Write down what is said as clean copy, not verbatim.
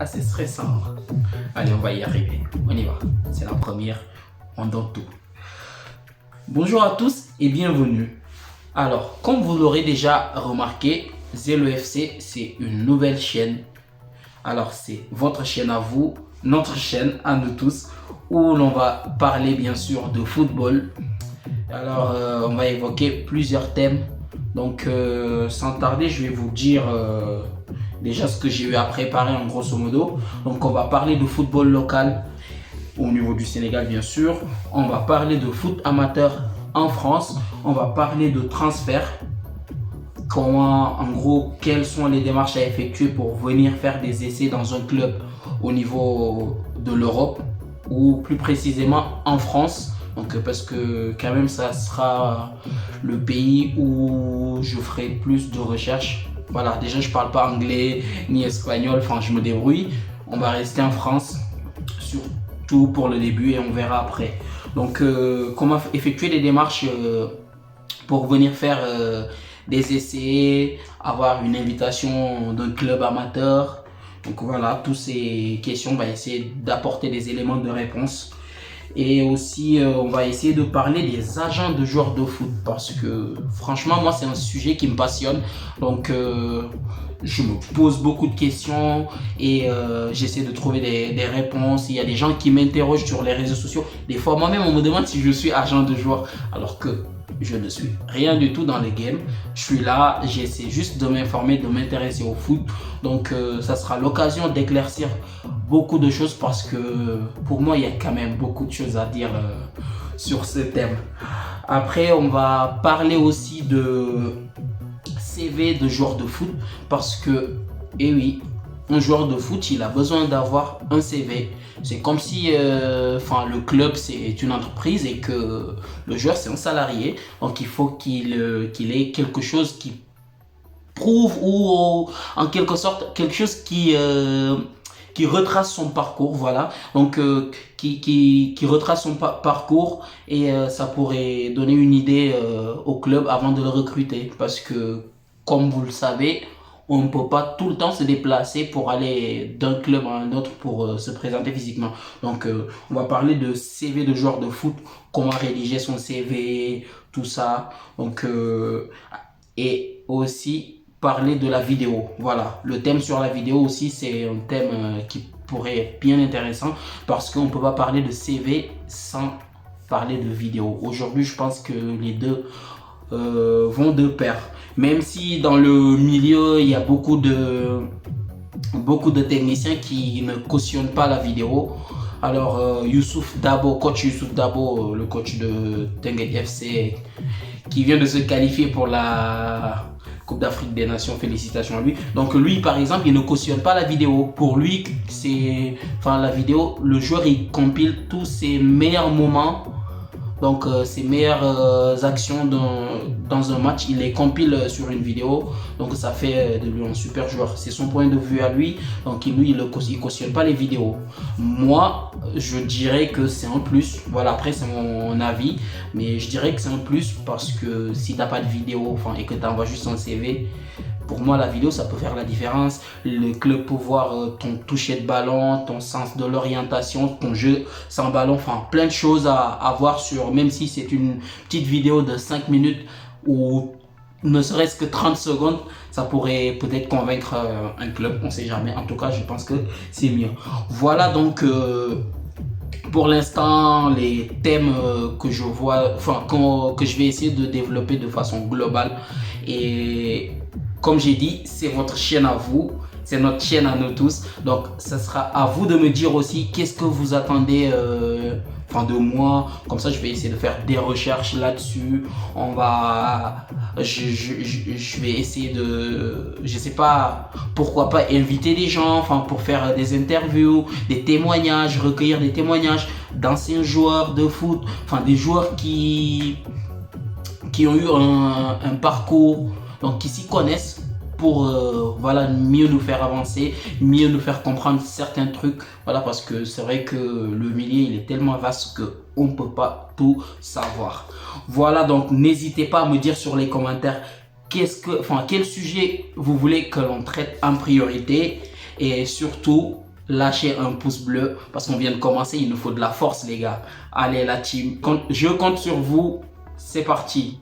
assez stressant. Allez, on va y arriver. On y va. C'est la première. On donne tout. Bonjour à tous et bienvenue. Alors, comme vous l'aurez déjà remarqué, Zelo FC, c'est une nouvelle chaîne. Alors, c'est votre chaîne à vous, notre chaîne à nous tous, où l'on va parler bien sûr de football. Alors, on va évoquer plusieurs thèmes. Donc, sans tarder, je vais vous dire déjà ce que j'ai eu à préparer en grosso modo. Donc, on va parler de football local au niveau du Sénégal, bien sûr. On va parler de foot amateur en France. On va parler de transfert. Comment, en gros, quelles sont les démarches à effectuer pour venir faire des essais dans un club au niveau de l'Europe ou plus précisément en France. Donc, parce que quand même, ça sera le pays où je ferai plus de recherches. Voilà, déjà, je parle pas anglais ni espagnol. Enfin, je me débrouille. On va rester en France, surtout pour le début, et on verra après. Donc, comment effectuer des démarches pour venir faire des essais, avoir une invitation d'un club amateur. Donc voilà, toutes ces questions, on va essayer d'apporter des éléments de réponse. Et aussi, on va essayer de parler des agents de joueurs de foot parce que franchement, moi, c'est un sujet qui me passionne. Donc, je me pose beaucoup de questions et j'essaie de trouver des réponses. Il y a des gens qui m'interrogent sur les réseaux sociaux. Des fois, moi-même, on me demande si je suis agent de joueur alors que je ne suis rien du tout dans les games. Je suis là, j'essaie juste de m'informer, de m'intéresser au foot. Donc, ça sera l'occasion d'éclaircir beaucoup de choses parce que pour moi, il y a quand même beaucoup de choses à dire sur ce thème. Après, on va parler aussi de CV de joueurs de foot parce que, eh oui, un joueur de foot, il a besoin d'avoir un CV. C'est comme si le club, c'est une entreprise et que le joueur, c'est un salarié. Donc, il faut qu'il ait quelque chose qui prouve ou en quelque sorte quelque chose qui retrace son parcours, voilà. Donc, qui retrace son parcours et ça pourrait donner une idée au club avant de le recruter. Parce que, comme vous le savez, on ne peut pas tout le temps se déplacer pour aller d'un club à un autre pour se présenter physiquement. Donc, on va parler de CV de joueur de foot, comment rédiger son CV, tout ça. Donc, et aussi parler de la vidéo. Voilà, le thème sur la vidéo aussi, c'est un thème qui pourrait être bien intéressant parce qu'on ne peut pas parler de CV sans parler de vidéo. Aujourd'hui, je pense que les deux vont de pair. Même si dans le milieu, il y a beaucoup de techniciens qui ne cautionnent pas la vidéo. Alors, Youssouf Dabo, coach Youssouf Dabo, le coach de Teungueth FC, qui vient de se qualifier pour la Coupe d'Afrique des Nations, félicitations à lui. Donc lui, par exemple, il ne cautionne pas la vidéo. Pour lui, c'est, la vidéo, le joueur, il compile tous ses meilleurs moments. Donc, ses meilleures actions dans un match, il les compile sur une vidéo. Donc, ça fait de lui un super joueur. C'est son point de vue à lui. Donc, lui, il ne cautionne pas les vidéos. Moi, je dirais que c'est un plus. Voilà, après, c'est mon avis. Mais je dirais que c'est un plus parce que si tu n'as pas de vidéo et que tu envoies juste un CV, pour moi, la vidéo, ça peut faire la différence. Le club peut voir ton toucher de ballon, ton sens de l'orientation, ton jeu sans ballon, plein de choses à voir sur, même si c'est une petite vidéo de 5 minutes ou ne serait-ce que 30 secondes, ça pourrait peut-être convaincre un club, on ne sait jamais. En tout cas, je pense que c'est mieux. Voilà donc pour l'instant les thèmes que je vois, que je vais essayer de développer de façon globale. Et comme j'ai dit, c'est votre chaîne à vous, c'est notre chaîne à nous tous. Donc, ça sera à vous de me dire aussi qu'est-ce que vous attendez de moi. Comme ça, je vais essayer de faire des recherches là-dessus. Je vais essayer de, je sais pas, pourquoi pas inviter des gens, pour faire des interviews, des témoignages, recueillir des témoignages d'anciens joueurs de foot, des joueurs qui ont eu un parcours, donc qui s'y connaissent pour mieux nous faire avancer, mieux nous faire comprendre certains trucs. Voilà, parce que c'est vrai que le milieu, il est tellement vaste qu'on ne peut pas tout savoir. Voilà, donc n'hésitez pas à me dire sur les commentaires quel sujet vous voulez que l'on traite en priorité. Et surtout, lâcher un pouce bleu parce qu'on vient de commencer. Il nous faut de la force, les gars. Allez, la team, je compte sur vous. C'est parti.